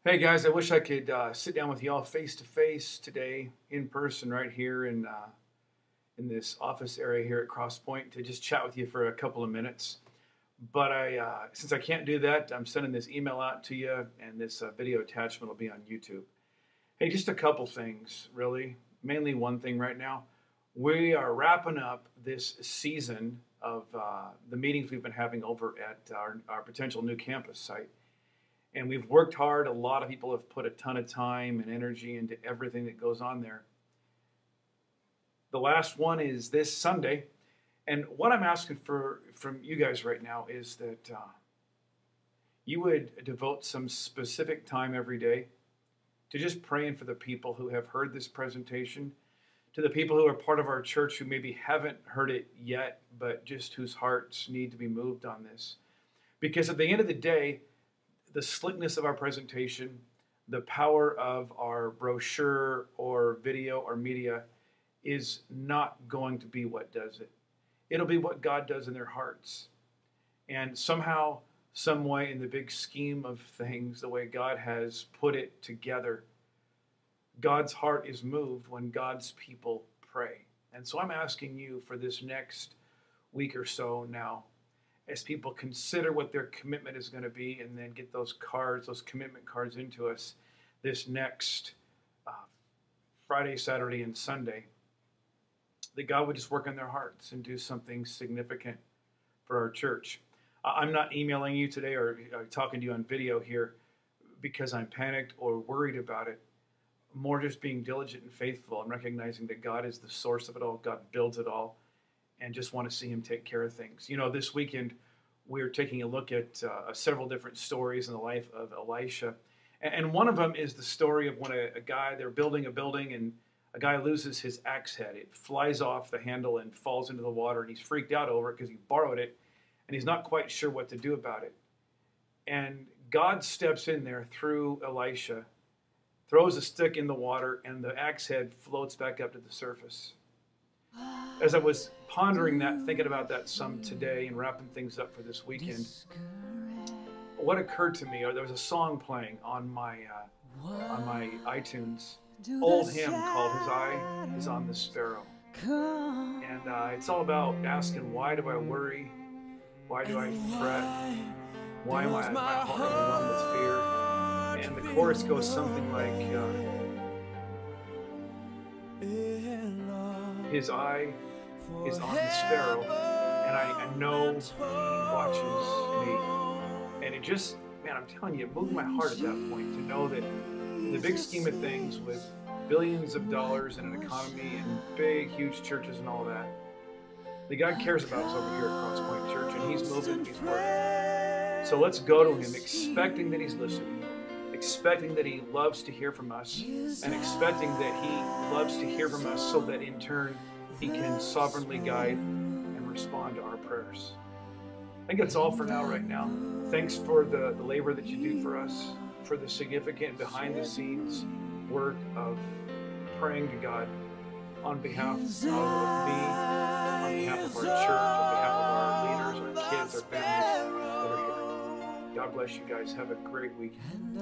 Hey guys, I wish I could sit down with y'all face to face today, in person, right here in this office area here at Crosspoint to just chat with you for a couple of minutes. But since I can't do that, I'm sending this email out to you, and this video attachment will be on YouTube. Hey, just a couple things, really. Mainly one thing right now. We are wrapping up this season of the meetings we've been having over at our potential new campus site. And we've worked hard. A lot of people have put a ton of time and energy into everything that goes on there. The last one is this Sunday. And what I'm asking from you guys right now is that you would devote some specific time every day to just praying for the people who have heard this presentation, to the people who are part of our church who maybe haven't heard it yet, but just whose hearts need to be moved on this. Because at the end of the day, the slickness of our presentation, the power of our brochure or video or media is not going to be what does it. It'll be what God does in their hearts. And somehow, some way, in the big scheme of things, the way God has put it together, God's heart is moved when God's people pray. And so I'm asking you for this next week or so now, as people consider what their commitment is going to be and then get those cards, those commitment cards into us this next Friday, Saturday, and Sunday, that God would just work on their hearts and do something significant for our church. I'm not emailing you today or talking to you on video here because I'm panicked or worried about it. More just being diligent and faithful and recognizing that God is the source of it all, God builds it all, and just want to see him take care of things. You know, this weekend we're taking a look at several different stories in the life of Elisha. And one of them is the story of when a guy, they're building a building and a guy loses his axe head. It flies off the handle and falls into the water, and he's freaked out over it because he borrowed it and he's not quite sure what to do about it. And God steps in there through Elisha, throws a stick in the water, and the axe head floats back up to the surface. As I was pondering that, thinking about that some today and wrapping things up for this weekend, what occurred to me, or there was a song playing on my iTunes, old hymn called "His Eye is on the Sparrow," and it's all about asking, why do I worry? Why do I fret? Why am my heart overwhelmed with fear? And the chorus goes something like, His eye is on the sparrow, and I know he watches me. And it just, man, I'm telling you, it moved my heart at that point to know that in the big scheme of things, with billions of dollars in an economy and big, huge churches and all that God cares about us over here at Crosspoint Church, and he's moving, he's working. So let's go to him expecting that he's listening, expecting that he loves to hear from us, and expecting that he loves to hear from us so that in turn he can sovereignly guide and respond to our prayers. I think that's all for now right now. Thanks for the labor that you do for us, for the significant behind the scenes work of praying to God on behalf of me, on behalf of our church, on behalf of our leaders, our kids, our families that are here. God bless you guys. Have a great weekend.